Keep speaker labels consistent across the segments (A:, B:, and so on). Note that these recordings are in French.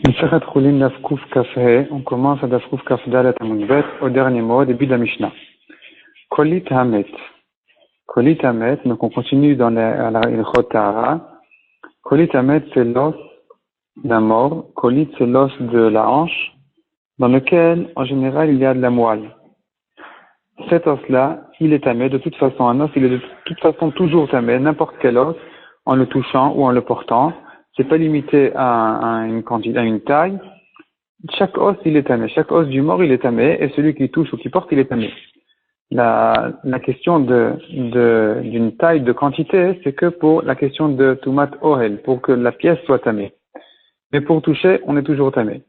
A: Masechet Chulin Daf Kuf Kaf He, on commence à Daf Kuf Kaf Dalet Amud Bet, au dernier mot, au début de la Mishnah. Kolit Hamet. Kolit Hamet, donc on continue dans la Ilchot Tahara. Kolit Hamet, c'est l'os d'un mort. Kolit, c'est l'os de la hanche, dans lequel, en général, il y a de la moelle. Cet os-là, il est tamé. De toute façon, un os, il est de toute façon toujours tamé, n'importe quel os, en le touchant ou en le portant. C'est pas limité à une quantité, à une taille. Chaque os, il est tamé. Chaque os du mort, il est tamé, et celui qui touche ou qui porte, il est tamé. La question d'une taille, de quantité, c'est que pour la question de Tumat Ohel, pour que la pièce soit tamée. Mais pour toucher, on est toujours tamé.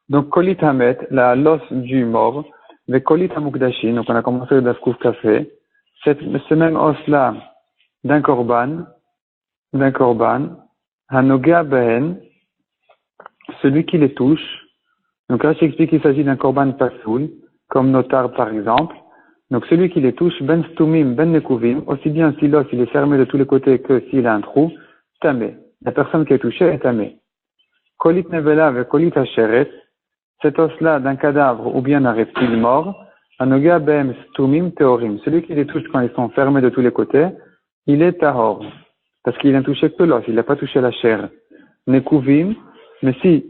A: Donc, Kolit Hamet, l'os du mort, le Kolit Hamukdashin, donc on a commencé le Dafkouf Café, ce même os-là d'un korban, Hanoga Behen, celui qui les touche. Donc là, j'explique qu'il s'agit d'un korban pasoul, comme notar par exemple. Donc celui qui les touche, ben stumim, ben nekuvim, aussi bien si l'os il est fermé de tous les côtés que s'il a un trou, tamé. La personne qui est touchée est tamé. Kolit nevela avec kolit hacheret, cet os-là d'un cadavre ou bien d'un reptile mort, Hanoga Behen stumim teorim, celui qui les touche quand ils sont fermés de tous les côtés, il est tahor. Parce qu'il n'a touché que l'os, il n'a pas touché la chair. Nekuvim, mais si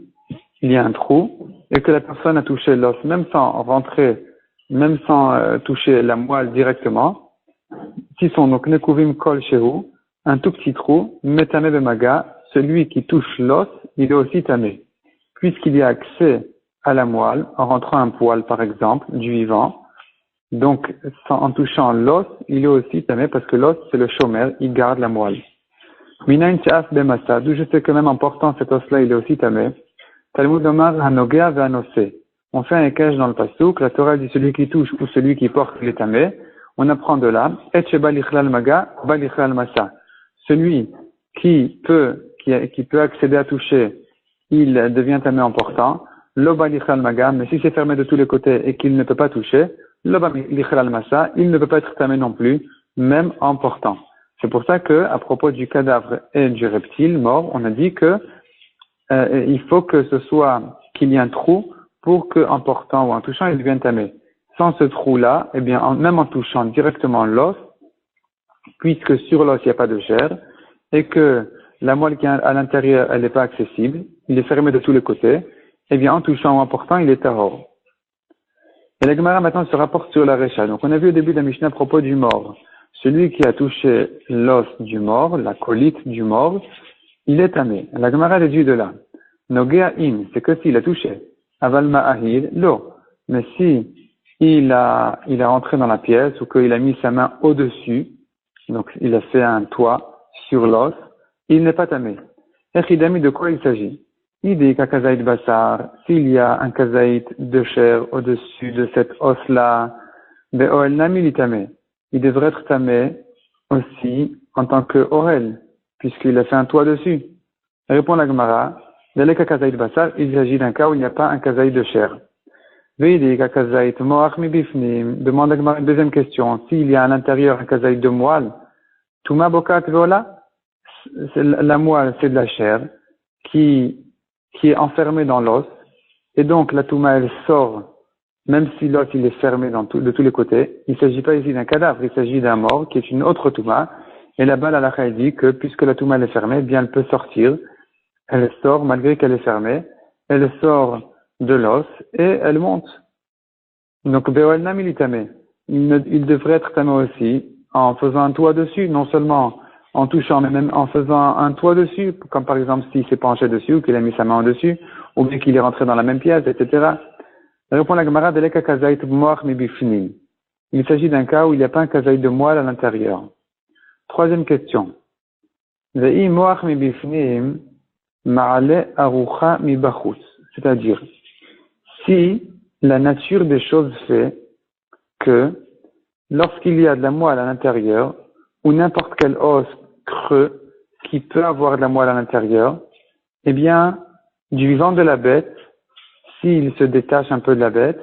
A: il y a un trou, et que la personne a touché l'os, même sans rentrer, même sans toucher la moelle directement, si son donc nekuvim kol shehu, un tout petit trou, metame bemaga, celui qui touche l'os, il est aussi tamé. Puisqu'il y a accès à la moelle, en rentrant un poil par exemple, du vivant, donc en touchant l'os, il est aussi tamé parce que l'os c'est le shomer, il garde la moelle. Minayin Tchaaf Bemasa, d'où je sais que même en portant cet os-là, il est aussi tamé. Talmud Omar Hanogea Ve'anose. On fait un écage dans le pasouk, la Torah dit celui qui touche ou celui qui porte, il est tamé. On apprend de là, Et Sheba Lichlal Maga, Ba Lichlal Masa. Celui qui peut accéder à toucher, il devient tamé en portant. Lo Ba Lichlal Maga, mais si c'est fermé de tous les côtés et qu'il ne peut pas toucher, Lo Ba Lichlal Masa, il ne peut pas être tamé non plus, même en portant. C'est pour ça que, à propos du cadavre et du reptile mort, on a dit que il faut que ce soit qu'il y ait un trou pour qu'en portant ou en touchant, il devienne tamé. Sans ce trou-là, eh bien, même en touchant directement l'os, puisque sur l'os il n'y a pas de chair et que la moelle qui est à l'intérieur, elle n'est pas accessible, il est fermé de tous les côtés, eh bien, en touchant ou en portant, il est tahor. Et la Gemara maintenant se rapporte sur la Recha. Donc, on a vu au début de la Mishnah à propos du mort. Celui qui a touché l'os du mort, la colite du mort, il est tamé. La Gemara déduit de là. Nogea im, c'est que s'il a touché. Aval ma'ahil, l'eau. Mais si il a rentré dans la pièce ou qu'il a mis sa main au-dessus, donc il a fait un toit sur l'os, il n'est pas tamé. Echidami, de quoi il s'agit? Idé kakazaït basar, s'il y a un kazaït de chair au-dessus de cet os-là, be'oel nami li tamé. Il devrait être tamé aussi en tant que orel, puisqu'il a fait un toit dessus. Répond la Gemara, Daleka kazaït basar, il s'agit d'un cas où il n'y a pas un kazaït de chair. Veidi kazaït moach mi bifnim, demande la Gemara une deuxième question. S'il y a à l'intérieur un kazaït de moelle, Tuma bokat vola, la moelle c'est de la chair qui est enfermée dans l'os, et donc la Tuma elle sort. Même si l'os il est fermé de tous les côtés, il ne s'agit pas ici d'un cadavre, il s'agit d'un mort qui est une autre touma. Et là-bas, la halakha dit que puisque la touma elle est fermée, bien elle peut sortir. Elle sort malgré qu'elle est fermée. Elle sort de l'os et elle monte. Donc be'oel nami li tamé. Il devrait être tamé aussi en faisant un toit dessus, non seulement en touchant, mais même en faisant un toit dessus, comme par exemple s'il s'est penché dessus ou qu'il a mis sa main au-dessus, ou bien qu'il est rentré dans la même pièce, etc. Répond la Gemara, Deleka kazaït moach mi bifnim. Il s'agit d'un cas où il n'y a pas un kazaït de moelle à l'intérieur. Troisième question. Ve'i moach mi bifnim ma'ale arucha mi bachutz. C'est-à-dire, si la nature des choses fait que lorsqu'il y a de la moelle à l'intérieur, ou n'importe quel os creux qui peut avoir de la moelle à l'intérieur, eh bien, du vivant de la bête, s'il se détache un peu de la bête,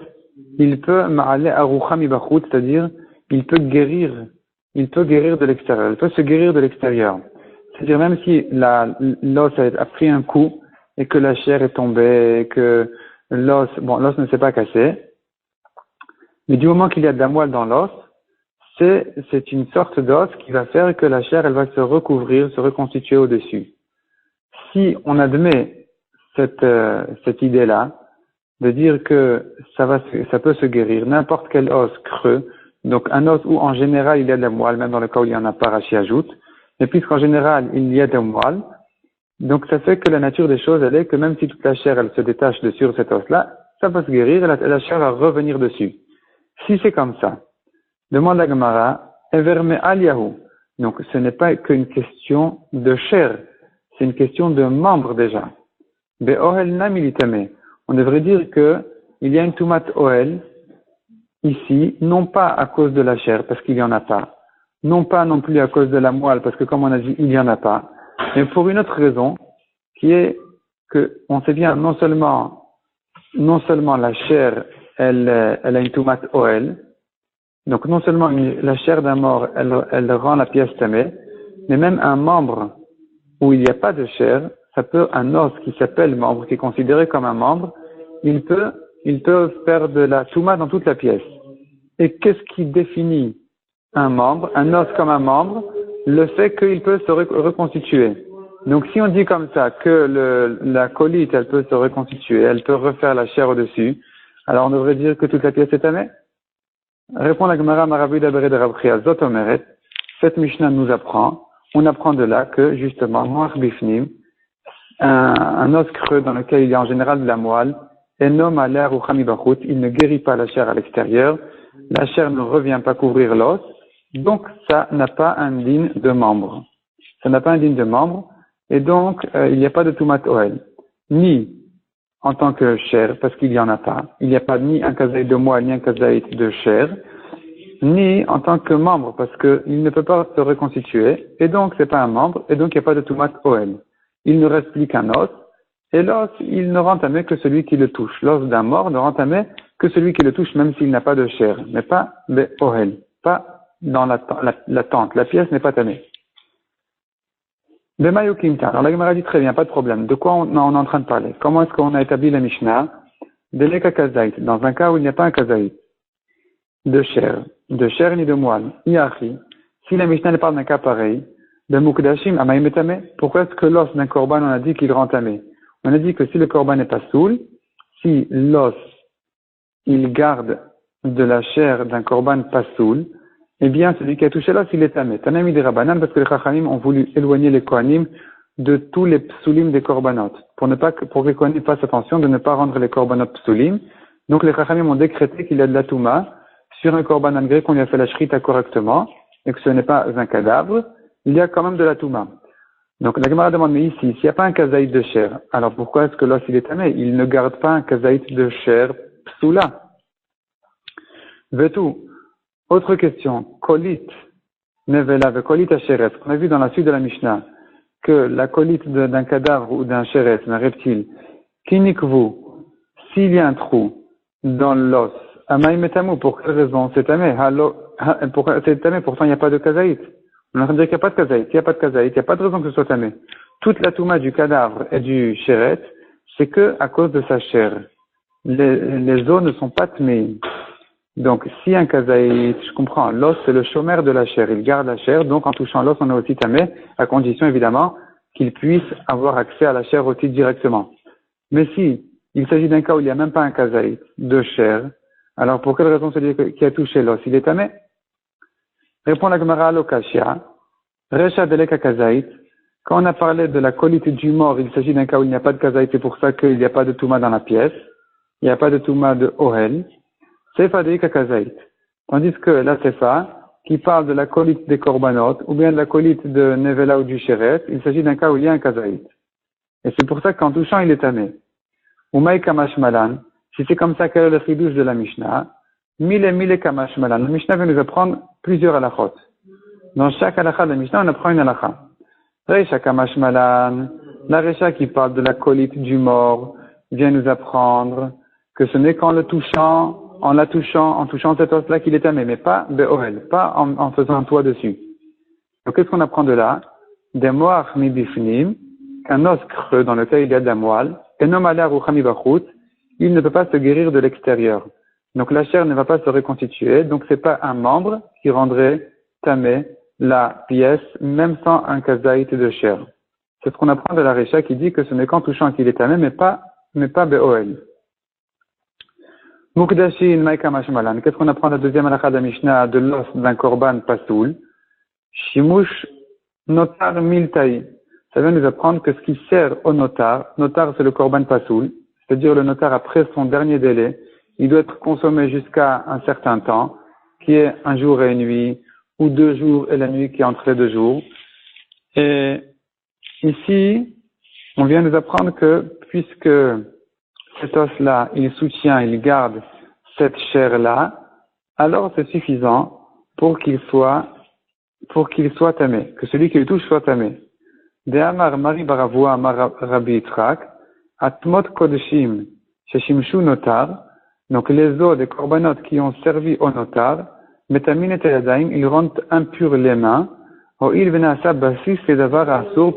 A: il peut ma'ale arucha mi bachutz, c'est-à-dire, il peut guérir de l'extérieur, il peut se guérir de l'extérieur. C'est-à-dire, même si l'os a pris un coup, et que la chair est tombée, et que l'os ne s'est pas cassé, mais du moment qu'il y a de la moelle dans l'os, c'est une sorte d'os qui va faire que la chair, elle va se recouvrir, se reconstituer au-dessus. Si on admet cette idée-là, de dire que ça peut se guérir, n'importe quel os creux, donc un os où en général il y a de la moelle, même dans le cas où il y en a pas, Rachi ajoute, mais puisqu'en général il y a de la moelle, donc ça fait que la nature des choses, elle est que même si toute la chair, elle se détache de sur cet os-là, ça peut se guérir et la chair va revenir dessus. Si c'est comme ça, demande la Gemara, Everme aliyahu. Donc ce n'est pas qu'une question de chair, c'est une question de membre déjà. Be'ohel namilitame. On devrait dire que il y a une tumat ohel ici, non pas à cause de la chair, parce qu'il n'y en a pas, non pas non plus à cause de la moelle, parce que comme on a dit, il n'y en a pas, mais pour une autre raison, qui est que on sait bien non seulement la chair, elle a une tumat ohel, donc non seulement la chair d'un mort, elle rend la pièce tamée, mais même un membre où il n'y a pas de chair, ça peut, un os qui s'appelle membre, qui est considéré comme un membre, il peut faire de la touma dans toute la pièce. Et qu'est-ce qui définit un membre, un os comme un membre? Le fait qu'il peut se reconstituer. Donc si on dit comme ça que la colite, elle peut se reconstituer, elle peut refaire la chair au-dessus, alors on devrait dire que toute la pièce est tamée? Répond la Gemara Marabu d'Abré de Rabchia Zotomeret. Cette Mishnah nous apprend, on apprend de là que justement, Moach Bifnim, un os creux dans lequel il y a en général de la moelle, Enom Aler ou Chamibachut, il ne guérit pas la chair à l'extérieur, la chair ne revient pas couvrir l'os, donc ça n'a pas un digne de membre. Ça n'a pas un digne de membre, et donc il n'y a pas de Tumat Oel, ni en tant que chair, parce qu'il n'y en a pas. Il n'y a pas ni un kazaït de moelle, ni un kazaït de chair, ni en tant que membre, parce qu'il ne peut pas se reconstituer, et donc c'est pas un membre, et donc il n'y a pas de Tumat Oel. Il ne reste plus qu'un os, et l'os, il ne rend tamé que celui qui le touche. L'os d'un mort ne rend tamé que celui qui le touche, même s'il n'a pas de chair, mais pas de Ohel, pas dans la tente. La pièce n'est pas tamée. Alors la Gemara dit très bien, pas de problème. De quoi on est en train de parler? Comment est-ce qu'on a établi la Mishnah? Deleka kazaït, dans un cas où il n'y a pas un kazaït, de chair ni de moelle, iachi, si la Mishnah ne parle d'un cas pareil, de mukdashim amaïmetame, pourquoi est-ce que l'os d'un korban on a dit qu'il rend tamé? On a dit que si le korban n'est pas soul, si l'os, il garde de la chair d'un korban pas soul, eh bien, celui qui a touché l'os, il est tamé. Tanami des Rabbanan, parce que les Chachamim ont voulu éloigner les Kohanim de tous les psulim des korbanot. Pour que les Kohanim fassent attention de ne pas rendre les korbanot psulim. Donc, les Chachamim ont décrété qu'il y a de la touma sur un korban malgré qu'on lui a fait la shrita correctement, et que ce n'est pas un cadavre, il y a quand même de la touma. Donc, la Gemara demande, mais ici, s'il n'y a pas un kazaït de chair, alors pourquoi est-ce que l'os, il est tamé? Il ne garde pas un kazaït de chair psula. Vetou. Autre question, kolit, nevela, kolit asheret. On a vu dans la suite de la Mishnah que la colite d'un cadavre ou d'un chéret, d'un reptile, kinikvu, s'il y a un trou dans l'os, amaïmetamu, pour quelle raison? C'est tamé. C'est tamé, pourtant il n'y a pas de kazaït. On est en train de dire qu'il n'y a pas de kazaït, il n'y a pas de kazaït, il n'y a pas de raison que ce soit tamé. Toute la touma du cadavre et du chéret, c'est que à cause de sa chair. Les os ne sont pas tamés. Donc, si un kazaït, je comprends, l'os c'est le chômeur de la chair, il garde la chair, donc en touchant l'os on est aussi tamé, à condition évidemment qu'il puisse avoir accès à la chair aussi directement. Mais si il s'agit d'un cas où il n'y a même pas un kazaït de chair, alors pour quelle raison celui qui a touché l'os, il est tamé? Répond la Gemara à l'Okashia, Recha deleka kazaït, quand on a parlé de la colite du mort, il s'agit d'un cas où il n'y a pas de kazaït, c'est pour ça qu'il n'y a pas de touma dans la pièce, il n'y a pas de touma de ohel, Sefa de kazaït. Tandis que la Sefa, qui parle de la colite des korbanot, ou bien de la colite de Nevela ou du Sheret, il s'agit d'un cas où il y a un kazaït. Et c'est pour ça qu'en touchant, il est tamé. Umaï kamash malan, si c'est comme ça qu'est le chidouche de la Mishnah, mille kamash malan. La Mishnah vient nous apprendre plusieurs halachot. Dans chaque halakha de la Mishnah, on apprend une halakha. Reisha kamash malan, la Reisha qui parle de la colite du mort, vient nous apprendre que ce n'est qu'en le touchant, en touchant cet os-là qu'il est tamé, mais pas be'ohel, pas en faisant un toit dessus. Donc qu'est-ce qu'on apprend de là? Des moach mi bifnim, qu'un os creux dans lequel il y a de la moelle, Enom ala ruchami bachut, il ne peut pas se guérir de l'extérieur. Donc la chair ne va pas se reconstituer, donc c'est pas un membre qui rendrait tamé la pièce, même sans un kazaït de chair. C'est ce qu'on apprend de la Recha qui dit que ce n'est qu'en touchant qu'il est tamé, mais pas be'oel. Mukdashin maika mashmalan. Qu'est-ce qu'on apprend de la deuxième halakha de la Mishnah de l'os d'un korban pasoul? Shimush notar miltaï. Ça vient nous apprendre que ce qui sert au notar c'est le korban pasoul, c'est-à-dire le notar après son dernier délai, il doit être consommé jusqu'à un certain temps, qui est un jour et une nuit, ou 2 jours et la nuit qui est entre les 2 jours. Et ici, on vient nous apprendre que puisque cet os-là, il soutient, il garde cette chair-là, alors c'est suffisant pour qu'il soit tamé, que celui qui le touche soit tamé. De Amar Mari Baravua Amar Rabbi Yitzhak, Atmot Kodeshim, Sheshimshu Notar, donc les os des corbanotes qui ont servi au notar, Metamin et Yadayim, ils rendent impurs les mains,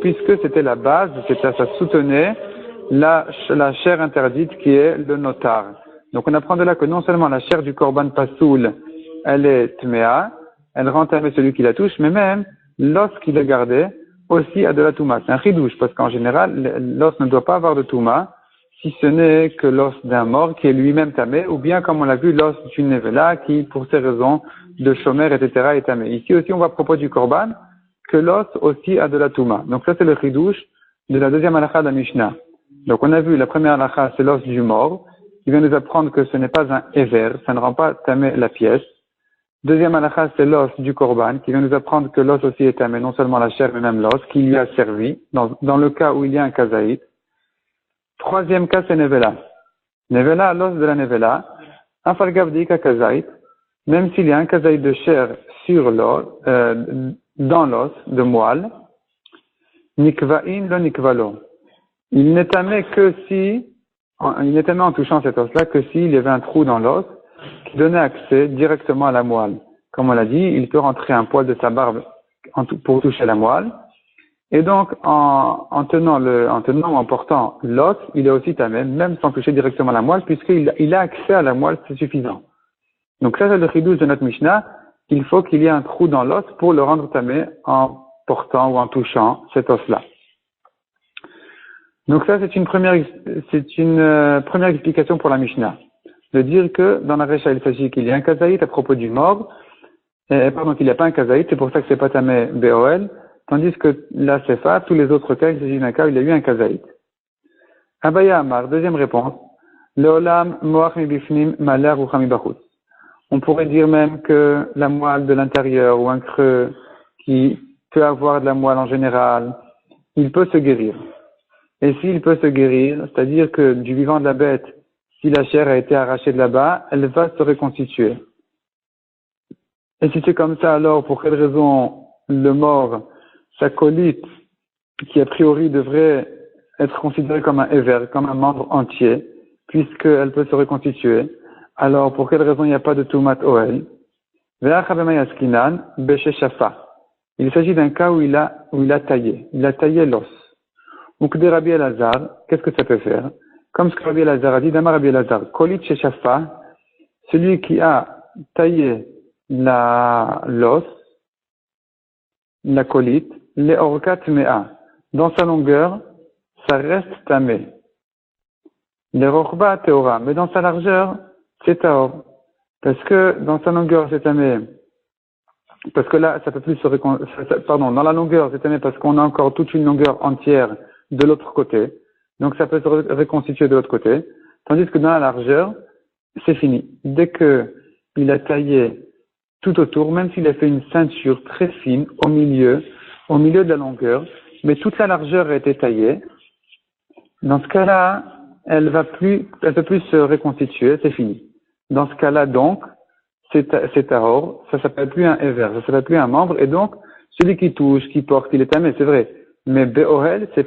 A: puisque c'était la base, ça soutenait la chair interdite qui est le notar. Donc on apprend de là que non seulement la chair du korban pasoul, elle est tméa, elle rend tamé celui qui la touche, mais même l'os qu'il a gardé aussi a de la touma. C'est un chidouche, parce qu'en général, l'os ne doit pas avoir de touma, si ce n'est que l'os d'un mort qui est lui-même tamé, ou bien comme on l'a vu, l'os d'une nevela qui, pour ces raisons de chômeur, etc., est tamé. Ici aussi, on voit à propos du korban que l'os aussi a de la touma. Donc ça, c'est le chidouche de la deuxième halakha de la Mishnah. Donc on a vu la première halakha, c'est l'os du mort, qui vient nous apprendre que ce n'est pas un éver, ça ne rend pas tamé la pièce. Deuxième halakha, c'est l'os du korban, qui vient nous apprendre que l'os aussi est tamé, non seulement la chair, mais même l'os, qui lui a servi, dans le cas où il y a un kazaït. Troisième cas, c'est nevela. Nevela, l'os de la nevela, un falgavdika kazaït, même s'il y a un kazaït de chair sur l'os, dans l'os de moelle, nikva'in lo nikvalo. Il n'est tamé en touchant cet os-là que s'il y avait un trou dans l'os qui donnait accès directement à la moelle. Comme on l'a dit, il peut rentrer un poil de sa barbe pour toucher la moelle. Et donc, en portant l'os, il est aussi tamé, même sans toucher directement la moelle, puisqu'il a accès à la moelle, c'est suffisant. Donc ça, c'est le chidouche de notre Mishnah. Il faut qu'il y ait un trou dans l'os pour le rendre tamé en portant ou en touchant cet os-là. Donc ça, c'est une première explication pour la Mishnah. De dire que dans la Recha, il s'agit qu'il y a un kazaït à propos du mort, qu'il n'y a pas un kazaït, c'est pour ça que c'est pas tamé BOL, tandis que la Sefa, tous les autres cas, il s'agit d'un cas où il y a eu un kazaït. Abaya Amar, deuxième réponse. Leolam moach mibifnim maler uchami bachutz. On pourrait dire même que la moelle de l'intérieur ou un creux qui peut avoir de la moelle en général, il peut se guérir. Et s'il peut se guérir, c'est-à-dire que du vivant de la bête, si la chair a été arrachée de là-bas, elle va se reconstituer. Et si c'est comme ça, alors pour quelle raison le mort, sa colite, qui a priori devrait être considérée comme un éver, comme un membre entier, puisqu'elle peut se reconstituer, alors pour quelle raison il n'y a pas de tumat oel? Il s'agit d'un cas où il a taillé l'os. Donc, de Rabbi Elazar, qu'est-ce que ça peut faire? Comme ce que Rabbi Elazar a dit, d'Amar Rabbi Elazar, Kolit Sheshafa, celui qui a taillé l'os, la colite, les orkat mea, dans sa longueur, ça reste tamé. Les rochba teora, mais dans sa largeur, c'est taor. Parce que dans sa longueur, c'est tamé. Parce que là, ça peut plus dans la longueur, c'est tamé parce qu'on a encore toute une longueur entière de l'autre côté. Donc ça peut se reconstituer de l'autre côté. Tandis que dans la largeur, c'est fini. Dès que il a taillé tout autour, même s'il a fait une ceinture très fine au milieu de la longueur, mais toute la largeur a été taillée, dans ce cas-là, elle peut plus se reconstituer, c'est fini. Dans ce cas-là, donc, c'est tahor, ça s'appelle plus un éver, ça s'appelle plus un membre, et donc, celui qui touche, qui porte, il est tamé, c'est vrai. Mais Be'orel, il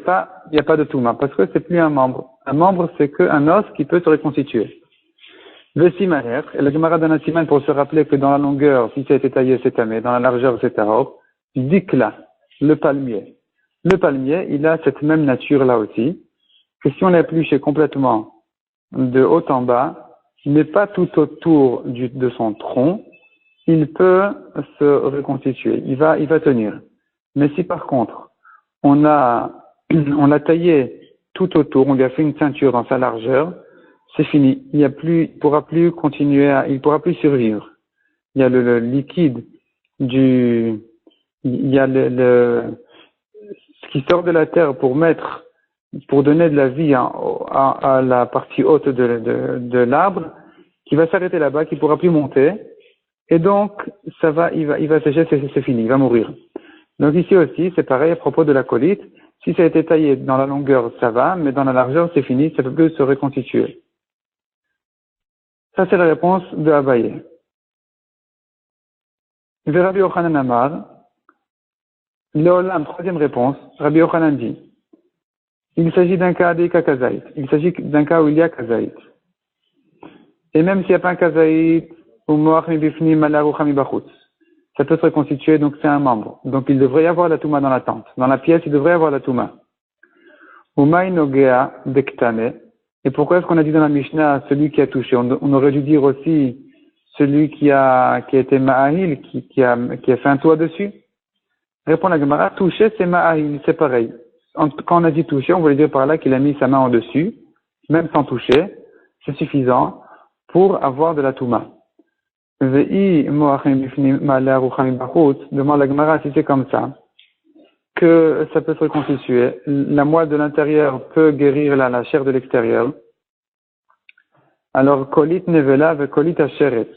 A: n'y a pas de touma, parce que c'est plus un membre. Un membre, c'est qu'un os qui peut se reconstituer. Le simaner, et la Gemara donne un siman pour se rappeler que dans la longueur, si ça a été taillé, c'est tamé, dans la largeur, c'est tahor. Dikla, le palmier. Le palmier, il a cette même nature là aussi. que si on l'a épluché complètement de haut en bas, mais pas tout autour de son tronc, il peut se reconstituer, il va tenir. Mais si par contre, on l'a taillé tout autour, on lui a fait une ceinture dans sa largeur, c'est fini. Il pourra plus il pourra plus survivre. Il y a le liquide il y a ce qui sort de la terre pour donner de la vie à la partie haute de l'arbre, qui va s'arrêter là-bas, qui pourra plus monter. Et donc, il va sécher, c'est fini, il va mourir. Donc ici aussi, c'est pareil à propos de la colite. Si ça a été taillé dans la longueur, ça va, mais dans la largeur, c'est fini, ça ne peut plus se reconstituer. Ça, c'est la réponse de Abaye. Rabbi Yochanan Amar, Leolam, troisième réponse, Rabbi Yochanan dit, il s'agit d'un cas d'Eka Kazaït. Il s'agit d'un cas où il y a Kazaït. Et même s'il n'y a pas un Kazaït, ou Moach Mibifni Malarucha Mibachutz, ça peut se reconstituer, donc c'est un membre. Donc il devrait y avoir la Touma dans la tente. Dans la pièce, il devrait y avoir la Touma. Umay Nogea Dektane. Et pourquoi est-ce qu'on a dit dans la Mishnah celui qui a touché? On aurait dû dire aussi celui qui a été Ma'ahil, qui a fait un toit dessus. Répond la Gemara, toucher c'est Ma'ahil, c'est pareil. Quand on a dit toucher, on voulait dire par là qu'il a mis sa main en dessus, même sans toucher, c'est suffisant pour avoir de la Touma. Demande la Gemara si c'est comme ça, que ça peut se reconstituer. La moelle de l'intérieur peut guérir la chair de l'extérieur. Alors, kolit nevela ve kolit asheret.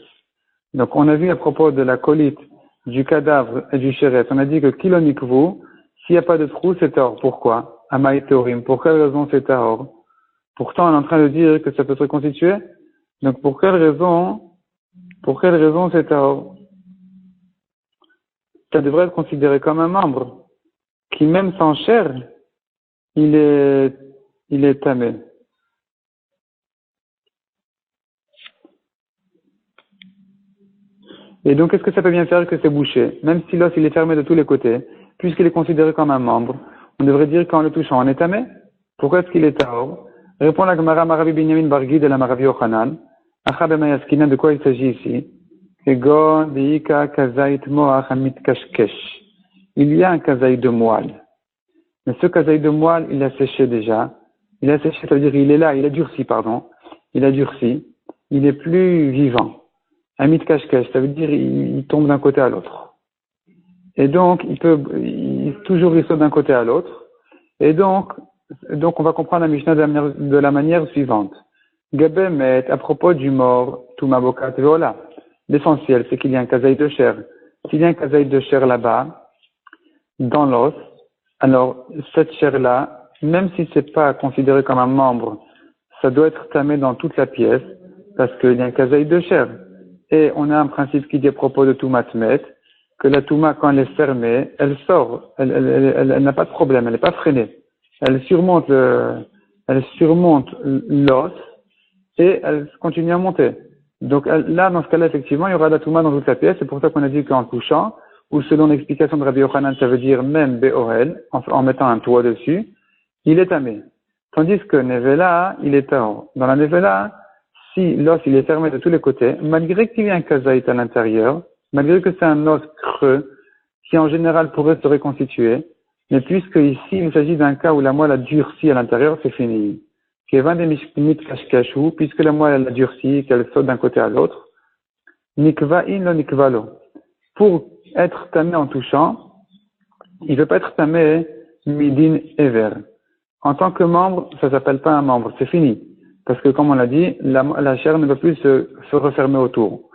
A: Donc, on a vu à propos de la colite du cadavre et du chéret, on a dit que kilonikvu, s'il n'y a pas de trou, c'est or. Pourquoi? Amaïteorim. Pour quelle raison c'est or? Pourtant, on est en train de dire que ça peut se reconstituer. Donc, pour quelle raison c'est or? Ça devrait être considéré comme un membre, qui même sans chair, il est tamé. Et donc, est-ce que ça peut bien faire que c'est bouché? Même si l'os il est fermé de tous les côtés, puisqu'il est considéré comme un membre, on devrait dire qu'en le touchant, on est tamé. Pourquoi est-ce qu'il est taor? Répond la Gemara Maravi Binyamin Bargui de la Maravi Yochanan. Achabe de quoi il s'agit ici? Ego Deika Kazait Moach Amit Kashkesh. Il y a un kazaï de moelle. Mais ce kazaï de moelle, il a séché déjà. Il a séché, ça veut dire il est là, il a durci, pardon. Il a durci. Il est plus vivant. Amit Kashkesh, ça veut dire il tombe d'un côté à l'autre. Et donc, toujours il saute d'un côté à l'autre. Et donc, on va comprendre la Mishnah de la manière suivante. Gabemet, à propos du mort, Tumabokat Veola. L'essentiel, c'est qu'il y a un kazaï de chair. S'il y a un kazaï de chair là-bas, dans l'os, alors cette chair-là, même si c'est pas considéré comme un membre, ça doit être tamé dans toute la pièce, parce qu'il y a un kazaï de chair. Et on a un principe qui dit à propos de Toumatmet, que la Touma, quand elle est fermée, elle sort, elle n'a pas de problème, elle n'est pas freinée. Elle surmonte l'os et elle continue à monter. Donc là, dans ce cas-là, effectivement, il y aura la Touma dans toute la pièce. C'est pour ça qu'on a dit qu'en touchant, ou selon l'explication de Rabbi Yochanan, ça veut dire même Be'orel, en mettant un toit dessus, il est tamé. Tandis que Nevela, il est taor. Dans la Nevela, si l'os il est fermé de tous les côtés, malgré qu'il y ait un kazaït à l'intérieur, malgré que c'est un os creux, qui en général pourrait se reconstituer, mais puisque ici il s'agit d'un cas où la moelle a durci à l'intérieur, c'est fini. Puisque la moelle a durci, qu'elle saute d'un côté à l'autre, nikva'in lo nikvalo. Pour être tamé en touchant, il ne peut pas être tamé midin ever. En tant que membre, ça ne s'appelle pas un membre, c'est fini. Parce que, comme on l'a dit, la chair ne peut plus se refermer autour.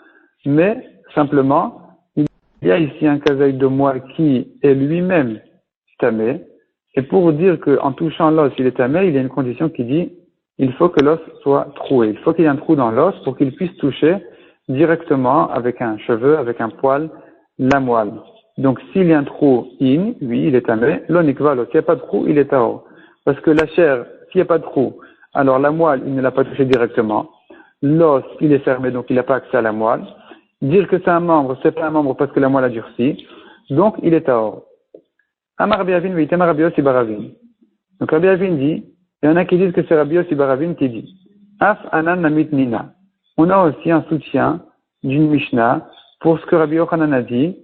A: Mais, simplement, il y a ici un kazaï de moelle qui est lui-même tamé. Et pour dire qu'en touchant l'os, il est tamé, il y a une condition qui dit, il faut que l'os soit troué. Il faut qu'il y ait un trou dans l'os pour qu'il puisse toucher directement avec un cheveu, avec un poil, la moelle. Donc, s'il y a un trou oui, il est tamé. L'onikvalo, s'il n'y a pas de trou, il est taor. Parce que la chair, s'il n'y a pas de trou, alors la moelle, il ne l'a pas touché directement. L'os, il est fermé, donc il n'a pas accès à la moelle. Dire que c'est un membre, c'est pas un membre parce que la moelle a durci. Donc, il est taor. Amar Rabbi Avin, Vitem Rabbi Yossi Baravin. Donc, Rabbi Avin dit, Il y en a qui disent que c'est Rabbi Yossi bar Ravin qui dit Af anan namit nina. On a aussi un soutien d'une Mishnah pour ce que Rabbi Yochanan a dit,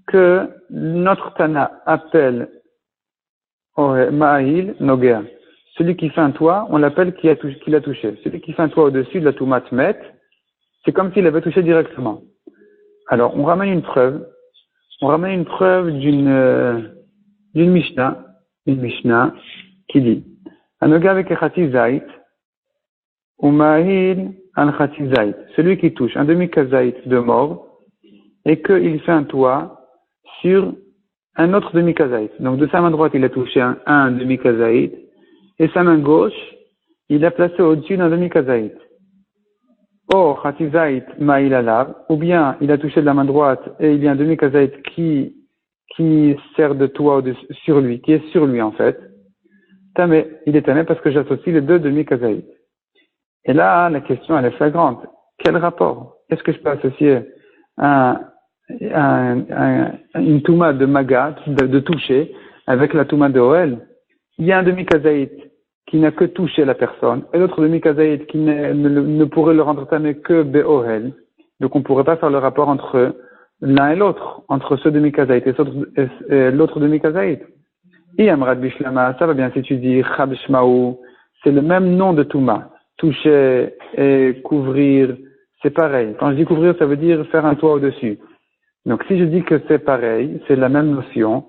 A: que notre Tana appelle Ma'ahil Nogea. Celui qui fait un toit, on l'appelle qui l'a touché. Celui qui fait un toit au-dessus de la Toumat Met, c'est comme s'il avait touché directement. Alors, on ramène une preuve d'une Mishnah, une Mishnah qui dit Anoga avec Echati Zait, ou Ma'ahil al Chati Zait. Celui qui touche un demi-kazaït de mort, et qu'il fait un toit sur un autre demi-kazaït. Donc, de sa main droite, il a touché un demi-kazaït, et sa main gauche, il l'a placé au-dessus d'un demi-kazaït. Or, Chatizaït ma'il alav, ou bien il a touché de la main droite et il y a un demi-kazaït qui sert de toit sur lui, qui est sur lui en fait. Tamé, il est tamé parce que j'associe les deux demi-kazaït. Et là, la question elle est flagrante. Quel rapport? Est-ce que je peux associer une touma de maga, de toucher, avec la touma de Oel? Il y a un demi-kazaït qui n'a que touché la personne, et l'autre demi-kazaït qui ne pourrait le rendre tamé que Be'ohel. Donc on ne pourrait pas faire le rapport entre l'un et l'autre, entre ce demi-kazaït et l'autre demi-kazaït. Et Amrad Bishlama, ça va bien si tu dis Chab Shmaou, c'est le même nom de Touma. Toucher et couvrir, c'est pareil. Quand je dis couvrir, ça veut dire faire un toit au-dessus. Donc si je dis que c'est pareil, c'est la même notion,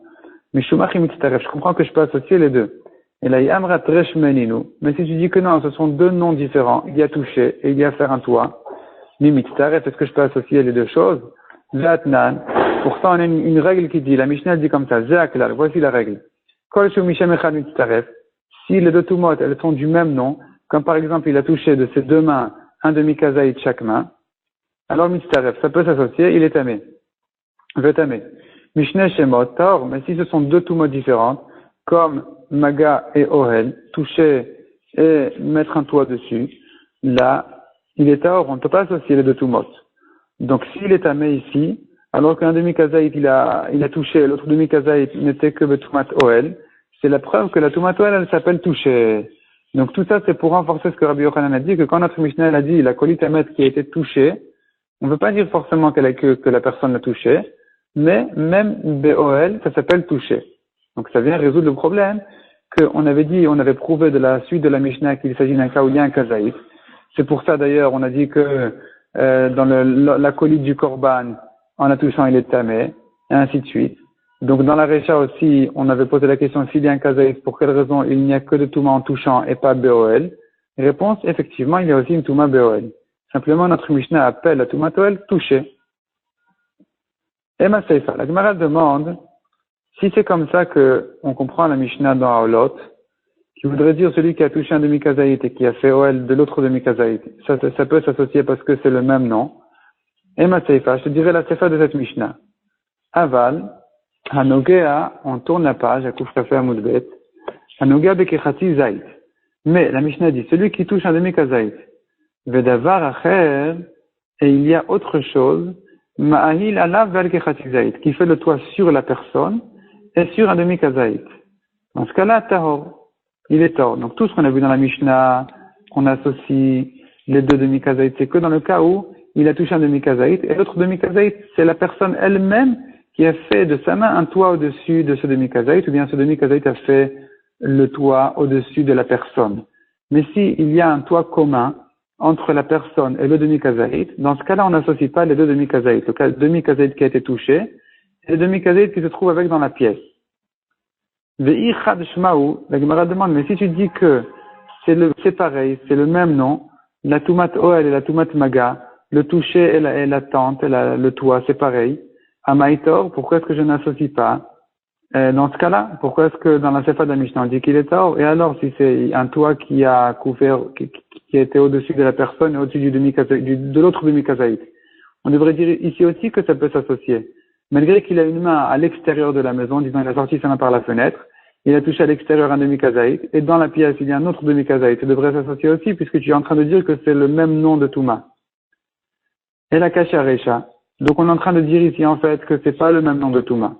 A: mais je comprends que je peux associer les deux. Et là, il y a Amrat Reshmeninu. Mais si tu dis que non, ce sont deux noms différents, il y a toucher et il y a faire un toit, Mimitzaref, est-ce que je peux associer les deux choses? Zatnan. Pour ça, on a une règle qui dit, la Mishnah dit comme ça, Zeaklal, voici la règle. Kol Shu Mishem Echad Mitzaref. Si les deux tumot, elles sont du même nom, comme par exemple, il a touché de ses deux mains un demi-kazaït chaque main, alors Mitzaref, ça peut s'associer, il est tamé. Vetamé. Mishneh Shemot, Taor, mais si ce sont deux tumot différentes, comme Maga et Ohel, toucher et mettre un toit dessus, là, il est Taor, on ne peut pas associer les deux tumot. Donc, s'il est tamé ici, alors qu'un demi-kazaït, il a touché, l'autre demi-kazaït n'était que Betumat Ohel, c'est la preuve que la Tumat Ohel, elle s'appelle toucher. Donc, tout ça, c'est pour renforcer ce que Rabbi Yochanan a dit, que quand notre Mishnah a dit la kolitamet qui a été touchée, on ne veut pas dire forcément que la personne l'a touché, mais même Be'ohel, ça s'appelle toucher. Donc ça vient résoudre le problème qu'on avait dit, on avait prouvé de la suite de la Mishnah qu'il s'agit d'un cas où il y a un kazaït. C'est pour ça d'ailleurs, on a dit que dans la colite du korban, en la touchant, il est tamé, et ainsi de suite. Donc dans la Recha aussi, on avait posé la question s'il y a un kazaït, pour quelle raison il n'y a que de touma en touchant et pas Be'ohel. Réponse, effectivement, il y a aussi une touma Be'ohel. Simplement, notre Mishnah appelle la touma Tohel toucher. Et ma Seifa, la Gemara demande, si c'est comme ça que on comprend la Mishnah dans Aolot, qui voudrait dire celui qui a touché un demi-kazaït et qui a fait Oel de l'autre demi-kazaït, ça peut s'associer parce que c'est le même nom. Et ma Seifa, je te dirais la Seifa de cette Mishnah. Aval, Hanogea, on tourne la page, à Kouf Kafé Amoudbet, Hanogea Bekechati Zait. Mais la Mishnah dit, celui qui touche un demi-kazaït, Vedavar Acher, et il y a autre chose, Ma'ahil alav vel kechati zait, qui fait le toit sur la personne et sur un demi-kazaït. Dans ce cas-là, tahor, il est tahor. Donc tout ce qu'on a vu dans la Mishnah, qu'on associe les deux demi-kazaït, c'est que dans le cas où il a touché un demi-kazaït et l'autre demi-kazaït, c'est la personne elle-même qui a fait de sa main un toit au-dessus de ce demi-kazaït, ou bien ce demi-kazaït a fait le toit au-dessus de la personne. Mais si il y a un toit commun entre la personne et le demi-kazaït, dans ce cas-là, on n'associe pas les deux demi-kazaït. Le demi-kazaït qui a été touché, et le demi-kazaït qui se trouve avec dans la pièce. Ve'ichad shmaou, la Gemara demande, mais si tu dis que c'est pareil, c'est le même nom, la tumat oel et la tumat maga, le toucher et la tente, et le toit, c'est pareil. À Maïtor, pourquoi est-ce que je n'associe pas? Dans ce cas-là, pourquoi est-ce que dans la Sefa de la Mishnah, on dit qu'il est tort? Et alors, si c'est un toit qui a couvert, qui a été au-dessus de la personne et au-dessus de l'autre demi-kazaït, on devrait dire ici aussi que ça peut s'associer. Malgré qu'il a une main à l'extérieur de la maison, disons, il a sorti sa main par la fenêtre, il a touché à l'extérieur un demi-kazaït, et dans la pièce, il y a un autre demi-kazaït. Ça devrait s'associer aussi, puisque tu es en train de dire que c'est le même nom de Touma. Et la Kasha Recha. Donc on est en train de dire ici, en fait, que c'est pas le même nom de Touma.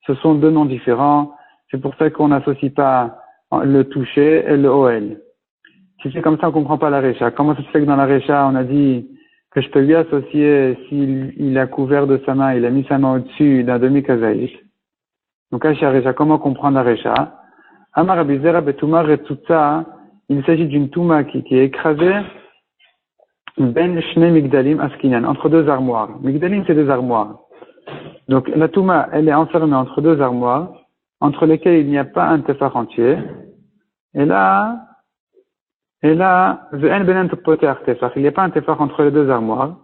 A: Ce sont deux noms différents. C'est pour ça qu'on n'associe pas le toucher et le OL. Si c'est comme ça, on comprend pas la Récha. Comment ça se fait que dans la Récha, on a dit que je peux lui associer s'il a couvert de sa main, il a mis sa main au-dessus d'un demi-kazaït. Donc, à Récha, comment comprendre la Récha? Amar Abizera Betumar et Tutsa, il s'agit d'une Touma qui est écrasée Ben Shne Migdalim Askinan, entre deux armoires. Migdalim, c'est deux armoires. Donc, la Touma, elle est enfermée entre deux armoires, entre lesquelles il n'y a pas un tefar entier. Et là, il n'y a pas un tefar entre les deux armoires.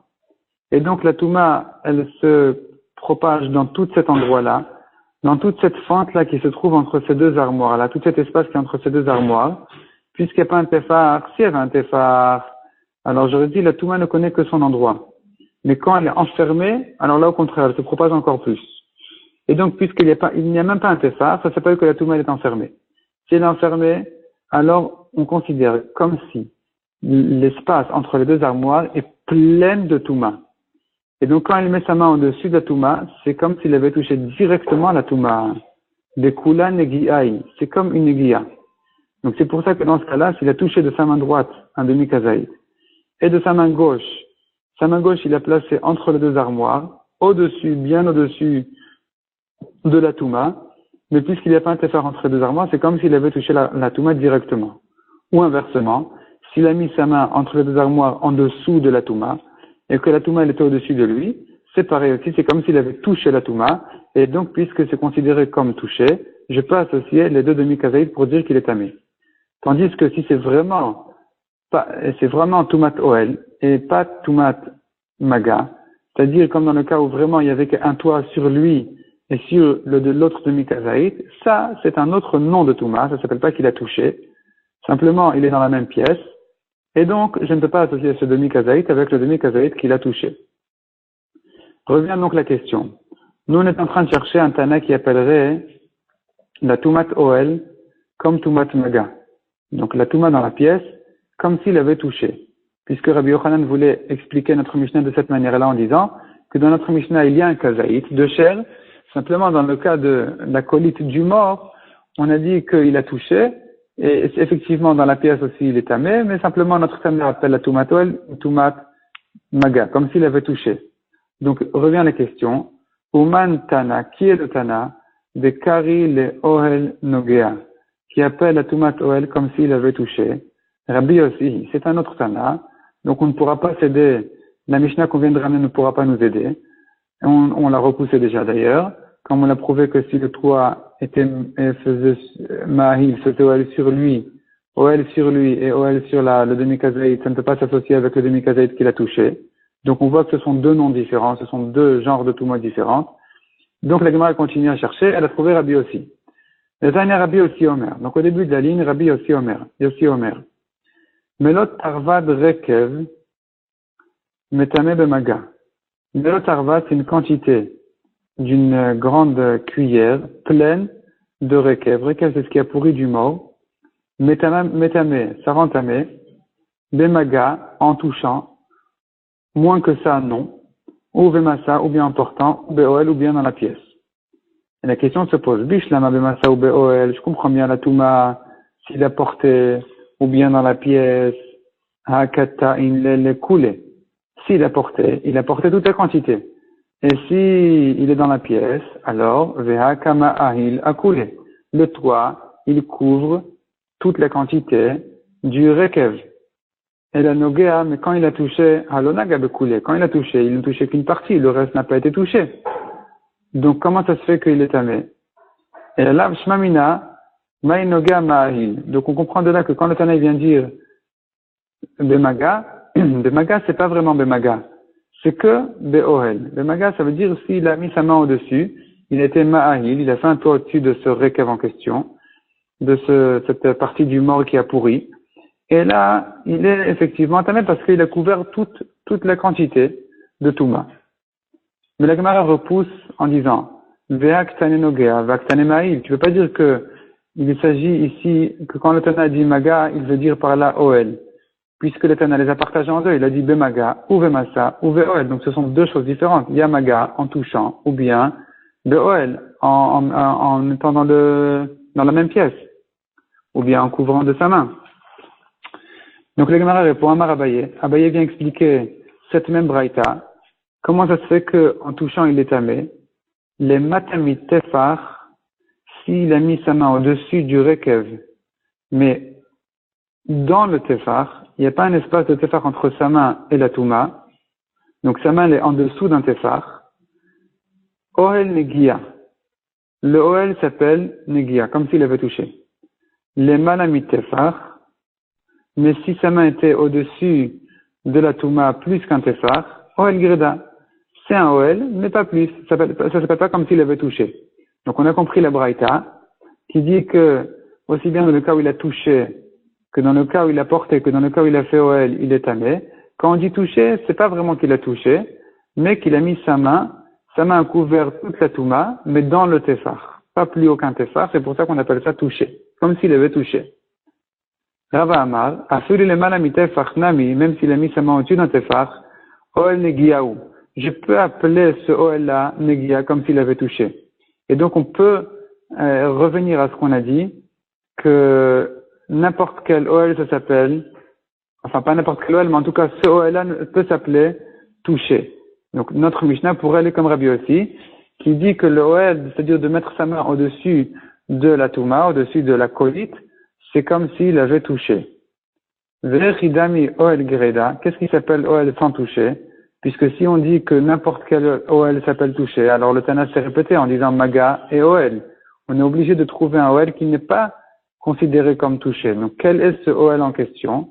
A: Et donc, la Touma, elle se propage dans tout cet endroit-là, dans toute cette fente-là qui se trouve entre ces deux armoires-là, tout cet espace qui est entre ces deux armoires, puisqu'il n'y a pas un tefar. S'il y avait un tefar, alors j'aurais dit, la Touma ne connaît que son endroit. Mais quand elle est enfermée, alors là, au contraire, elle se propage encore plus. Et donc, il n'y a même pas un tefar, ça s'appelle que la Touma est enfermée. Si elle est enfermée, alors on considère comme si l'espace entre les deux armoires est plein de Touma. Et donc, quand elle met sa main au-dessus de la Touma, c'est comme s'il avait touché directement la Touma. Des Kula Negi'ai. C'est comme une Negi'a. Donc, c'est pour ça que dans ce cas-là, s'il a touché de sa main droite un demi-kazaït et de sa main gauche, il a placé entre les deux armoires, au-dessus, bien au-dessus de la Touma, mais puisqu'il n'y a pas un tefar entre les deux armoires, c'est comme s'il avait touché la Touma directement. Ou inversement, s'il a mis sa main entre les deux armoires en dessous de la Touma, et que la Touma elle était au-dessus de lui, c'est pareil aussi, c'est comme s'il avait touché la Touma, et donc puisque c'est considéré comme touché, je peux associer les deux demi-kazaïd pour dire qu'il est tamé. Tandis que si c'est vraiment Toumat Oel, et pas Toumat Maga, c'est-à-dire comme dans le cas où vraiment il y avait un toit sur lui, et sur l'autre demi-kazaïd, ça, c'est un autre nom de Touma, ça s'appelle pas qu'il a touché, simplement il est dans la même pièce, et donc, je ne peux pas associer ce demi-kazaït avec le demi-kazaït qu'il a touché. Revient donc la question. Nous, on est en train de chercher un Tana qui appellerait la Toumat Oel comme Toumat Maga. Donc, la Touma dans la pièce, comme s'il avait touché. Puisque Rabbi Yochanan voulait expliquer notre Mishnah de cette manière-là en disant que dans notre Mishnah, il y a un kazaït de chair. Simplement, dans le cas de la colite du mort, on a dit qu'il a touché. Et effectivement, dans la pièce aussi, il est tamé, mais simplement notre Tana appelle la Toumat Oel ou Toumat Maga, comme s'il avait touché. Donc, revient la question. Uman Tana, qui est le Tana de Kari le Ohel Nogea, qui appelle la Toumat Oel comme s'il avait touché. Rabbi aussi, c'est un autre Tana, donc on ne pourra pas s'aider. La Mishnah qu'on vient de ramener ne pourra pas nous aider. On l'a repoussé déjà d'ailleurs, comme on a prouvé que si le toit faisait Mahil, c'était Oel sur lui et Oel sur le demi-kazaïd, ça ne peut pas s'associer avec le demi-kazaïd qu'il a touché. Donc on voit que ce sont deux noms différents, ce sont deux genres de Touma différentes. Donc la Gemara continue à chercher, elle a trouvé Rabbi aussi. Les années Rabbi aussi Omer. Donc au début de la ligne, Rabbi aussi Omer. Yossi Omer. Melot Tarvad Rekev, Metame Bemaga. Melot Tarvad, c'est une quantité d'une grande cuillère pleine de Rekev. Rekev, c'est ce qui a pourri du mort. Metame, ça rend tamé. Bemaga, en touchant. Moins que ça, non. Ou Vemassa, ou bien en portant. Be'oel, ou bien dans la pièce. Et la question se pose. Bishlama Vemassa ou Be'oel. Je comprends bien la Touma, s'il a porté, ou bien dans la pièce. Hakata in le coulé. S'il a porté toute la quantité. Et si il est dans la pièce, alors, Vehakama ahil a coulé. Le toit, il couvre toute la quantité du rekev. Et la nogea, mais quand il a touché, halonaga bekoulé, quand il a touché, il ne touchait qu'une partie, le reste n'a pas été touché. Donc, comment ça se fait qu'il est tamé? Et là, shmamina, maï nogea ma'ahil. Donc, on comprend de là que quand le Tana vient dire Bemaga, Bemaga, c'est pas vraiment Bemaga. C'est que Be'ohel. Bemaga, ça veut dire s'il a mis sa main au-dessus, il était Ma'ahil, il a fait un toit au-dessus de ce rekev en question, de cette partie du mort qui a pourri. Et là, il est effectivement tamé parce qu'il a couvert toute la quantité de Touma. Mais la Gemara repousse en disant, Ve'aktane nogea, ve'aktane ma'il. Tu veux pas dire que il s'agit ici, que quand le Tana dit Maga, il veut dire par là Oel. Puisque le Tana les a partagés en deux, il a dit Bemaga, ou Vemassa, ou Ve'oel. Donc ce sont deux choses différentes. Il y a Maga en touchant, ou bien Be'oel en étant dans la même pièce. ou bien en couvrant de sa main. Donc le Gemara répond à Amar Abaye. Abaye vient expliquer cette même braïta. Comment ça se fait qu'en touchant il est tamé? Les matamit tefar, s'il a mis sa main au-dessus du rekev, mais dans le tefar, il n'y a pas un espace de tefar entre sa main et la touma, donc sa main elle est en dessous d'un tefar. Ohel negia. Le ohel s'appelle negia, comme s'il avait touché. Les malamit tefar, mais si sa main était au-dessus de la touma plus qu'un tefar, ohel greda. C'est un ohel, mais pas plus. Ça s'appelle pas comme s'il avait touché. Donc on a compris la braïta, qui dit que, aussi bien dans le cas où il a touché, que dans le cas où il a porté, que dans le cas où il a fait ohel, il est tamé. Quand on dit touché, c'est pas vraiment qu'il a touché, mais qu'il a mis sa main a couvert toute la touma, mais dans le tefar. Pas plus haut qu'un tefar, c'est pour ça qu'on appelle ça touché. Comme s'il avait touché. Rava Amar, afuri le malami tefar nami, même s'il a mis sa main au-dessus d'un tefar, ohel negiaou. Je peux appeler ce ohel-là negia comme s'il avait touché. Et donc on peut revenir à ce qu'on a dit, que n'importe quel ohel ça s'appelle, enfin pas n'importe quel ohel, mais en tout cas ce ohel-là peut s'appeler touché. Donc notre Mishnah pourrait aller comme Rabbi aussi, qui dit que le ohel, c'est-à-dire de mettre sa main au-dessus de la touma, au-dessus de la colite, c'est comme s'il avait touché. Vechidami ohel greda, qu'est-ce qui s'appelle ohel sans toucher? Puisque si on dit que n'importe quel ohel s'appelle touché, alors le Tana s'est répété en disant maga et ohel. On est obligé de trouver un ohel qui n'est pas considéré comme touché. Donc quel est ce ohel en question?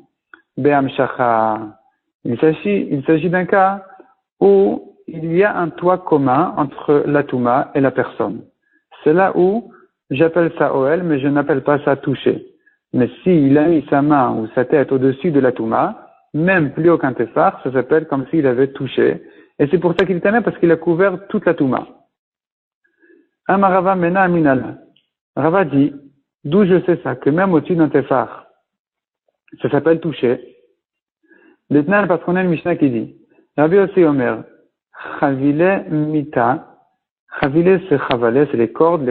A: Be'am shacha. Il s'agit d'un cas où il y a un toit commun entre la touma et la personne. C'est là où j'appelle ça ohel, mais je n'appelle pas ça touché. Mais s'il a mis sa main ou sa tête au-dessus de la touma, même plus haut qu'un tefar, ça s'appelle comme s'il avait touché. Et c'est pour ça qu'il est tamé, parce qu'il a couvert toute la touma. Amarava mena aminala. Rava dit, d'où je sais ça, que même au-dessus d'un tefar, ça s'appelle touché. L'Etnan, parce qu'on a une Mishnah qui dit, Rabbi aussi Omer, Chavile mita, Chavile c'est Chavale, c'est les cordes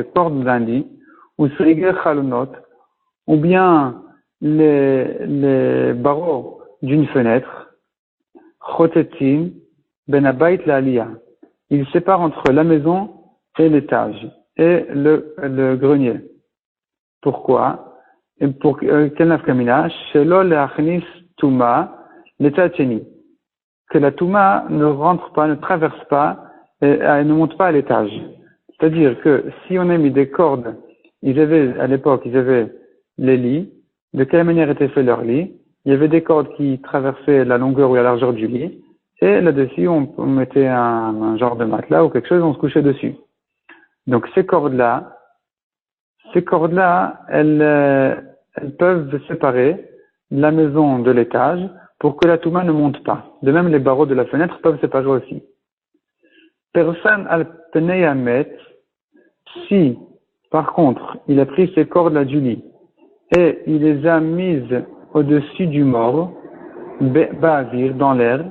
A: d'un lit, ou Srige Chalonot, ou bien les barreaux d'une fenêtre, Chotetin, Ben Abayt La'aliyah. Il sépare entre la maison et l'étage, et le grenier. Pourquoi? Et pour quel nafkamina? Shelo le'achnis tuma l'etacheni. Que la touma ne rentre pas, ne traverse pas, et ne monte pas à l'étage. C'est-à-dire que si on a mis des cordes, à l'époque, ils avaient les lits. De quelle manière était fait leur lit? Il y avait des cordes qui traversaient la longueur ou la largeur du lit, et là-dessus, on mettait un genre de matelas ou quelque chose, on se couchait dessus. Donc ces cordes-là, elles peuvent séparer la maison de l'étage pour que la touma ne monte pas. De même, les barreaux de la fenêtre peuvent séparer aussi. Personne al peneyamet, si, par contre, il a pris ces cordes-là du lit et il les a mises au-dessus du mort, ba'avir, dans l'air,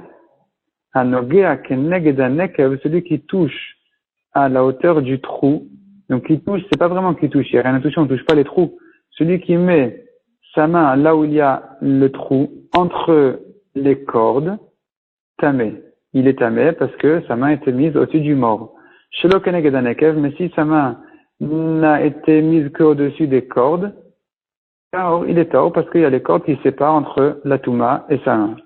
A: anogea kenegeda nekev, celui qui touche à la hauteur du trou. Donc qui touche, c'est pas vraiment qui touche, il n'y a rien à toucher, on ne touche pas les trous. Celui qui met sa main là où il y a le trou, entre les cordes, tamé. Il est tamé parce que sa main était mise au-dessus du mort. Shelo kenegeda nekev, mais si sa main n'a été mise qu'au-dessus des cordes, alors il est tort parce qu'il y a les cordes qui séparent entre la touma et sa main.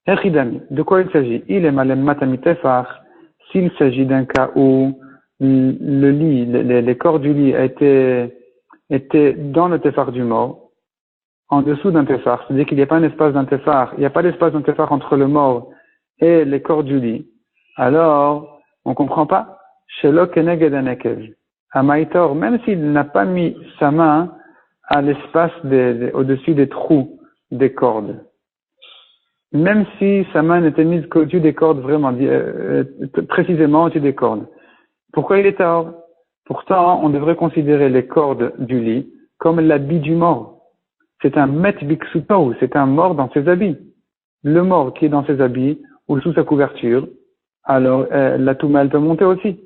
A: Echidami, de quoi il s'agit? Il est malem matamitefar. S'il s'agit d'un cas où le lit, les cordes du lit étaient dans le tefar du mort, en dessous d'un tefar, c'est-à-dire qu'il n'y a pas un espace d'un tefar, il n'y a pas d'espace d'un tefar entre le mort et les cordes du lit, alors on ne comprend pas. Shelo keneged anekev. Amaïtor, même s'il n'a pas mis sa main à l'espace au-dessus des trous des cordes, même si sa main n'était mise qu'au-dessus des cordes, vraiment, précisément au-dessus des cordes. Pourquoi il est tort? Pourtant, on devrait considérer les cordes du lit comme l'habit du mort. C'est un met biksuto, c'est un mort dans ses habits. Le mort qui est dans ses habits ou sous sa couverture, alors la touma elle peut monter aussi.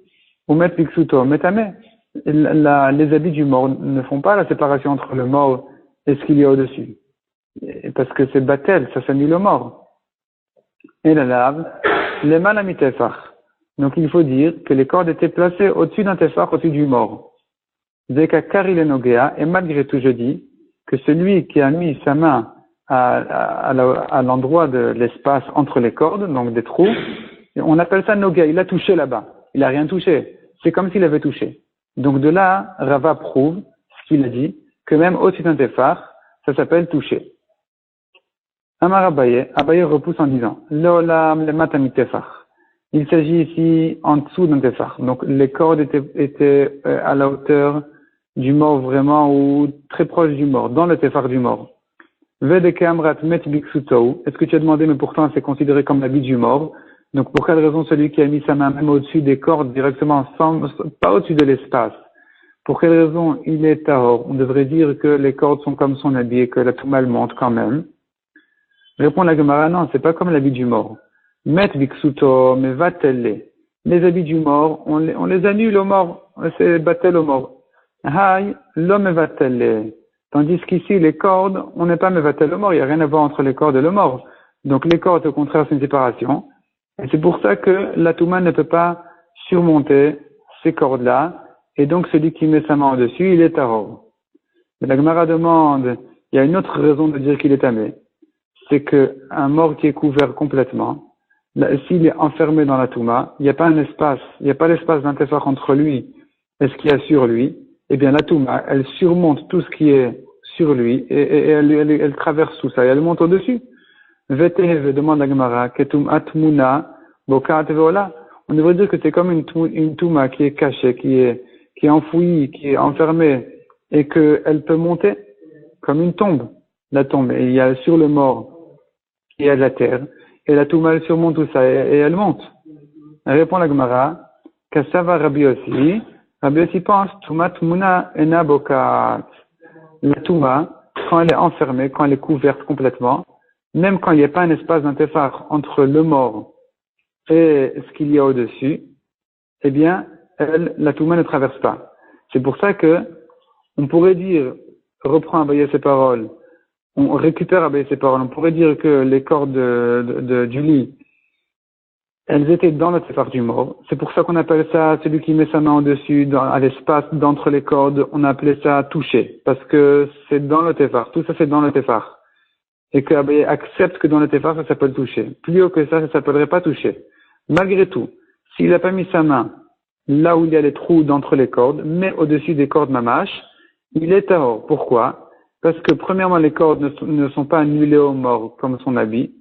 A: Ou met biksuto, metame. les habits du mort ne font pas la séparation entre le mort et ce qu'il y a au-dessus. Parce que c'est batel, ça s'annule au mort. Et la lave, les malamitefar. Donc il faut dire que les cordes étaient placées au-dessus d'un tefar, au-dessus du mort. Zeka karil enogea, et malgré tout je dis que celui qui a mis sa main à l'endroit de l'espace entre les cordes, donc des trous, on appelle ça nogea, il a touché là-bas. Il a rien touché. C'est comme s'il avait touché. Donc de là, Rava prouve ce qu'il a dit, que même au-dessus d'un tefar, ça s'appelle toucher. Amar Abaye repousse en disant, Leolam le matami tefar. Il s'agit ici en dessous d'un tefar. Donc les cordes étaient à la hauteur du mort vraiment ou très proche du mort, dans le tefar du mort. Vedeke amrat met biksutou. Est-ce que tu as demandé, mais pourtant c'est considéré comme l'habit du mort? Donc pour quelle raison celui qui a mis sa main même au-dessus des cordes directement, pas au-dessus de l'espace? Pour quelle raison il est tahor? On devrait dire que les cordes sont comme son habit et que la touma elle monte quand même. Répond la Gemara, non, c'est pas comme l'habit du mort. Met biksuto, mais va-t-elle? Les habits du mort, on les annule au mort, c'est batel au mort. Hay, l'homme va-t-elle? Tandis qu'ici, les cordes, on n'est pas mevatel au mort, il n'y a rien à voir entre les cordes et le mort. Donc les cordes, au contraire, c'est une séparation. Et c'est pour ça que la touma ne peut pas surmonter ces cordes-là. Et donc celui qui met sa main au-dessus, il est tahor. Mais la Gemara demande, il y a une autre raison de dire qu'il est tamé. C'est que un mort qui est couvert complètement, s'il est enfermé dans la touma, il n'y a pas un espace, il n'y a pas l'espace d'un tefar entre lui et ce qu'il y a sur lui. Eh bien la touma, elle surmonte tout ce qui est sur lui et elle traverse tout ça et elle monte au-dessus. Vetehe demande à Gemara, ketum atmuna bokat veola. On devrait dire que c'est comme une touma qui est cachée, qui est enfouie, qui est enfermée et qu'elle peut monter comme une tombe. La tombe, et il y a sur le mort, il y a de la terre, et la touma elle surmonte tout ça et elle monte. Elle répond la Gemara, Kassava Rabbi Yossi. Rabbi Yossi pense, Touma Tmuna ena bokat. La touma, quand elle est enfermée, quand elle est couverte complètement, même quand il n'y a pas un espace d'un tefar entre le mort et ce qu'il y a au-dessus, eh bien, la touma ne traverse pas. C'est pour ça que, on pourrait dire, reprend Abaye ses paroles, on récupère Abaye ses paroles, on pourrait dire que les cordes du lit, elles étaient dans le tefar du mort. C'est pour ça qu'on appelle ça, celui qui met sa main au-dessus, à l'espace d'entre les cordes, on a appelé ça toucher. Parce que c'est dans le tefar. Tout ça c'est dans le tefar. Et que Abaye accepte que dans le tefar, ça s'appelle toucher. Plus haut que ça s'appellerait pas toucher. Malgré tout, s'il n'a pas mis sa main là où il y a les trous d'entre les cordes, mais au-dessus des cordes mamash, il est tahor. Pourquoi? Parce que premièrement, les cordes ne sont pas annulées au mort comme son habit.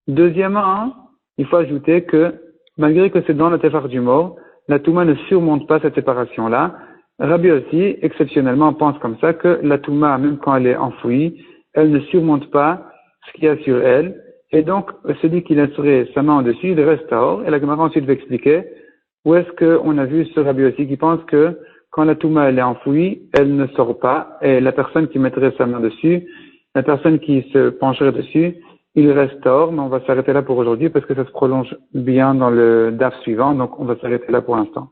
A: Deuxièmement, il faut ajouter que, malgré que c'est dans le tefar du mort, la touma ne surmonte pas cette séparation-là. Rabbi aussi, exceptionnellement, pense comme ça que la touma, même quand elle est enfouie, elle ne surmonte pas ce qu'il y a sur elle. Et donc, celui qui laisserait sa main au-dessus, il reste tahor. Et la Gemara ensuite va expliquer où est-ce qu'on a vu ce Rabbi aussi qui pense que quand la touma elle est enfouie, elle ne sort pas. Et la personne qui mettrait sa main dessus, la personne qui se pencherait dessus, il reste tahor, mais on va s'arrêter là pour aujourd'hui parce que ça se prolonge bien dans le DAF suivant, donc on va s'arrêter là pour l'instant.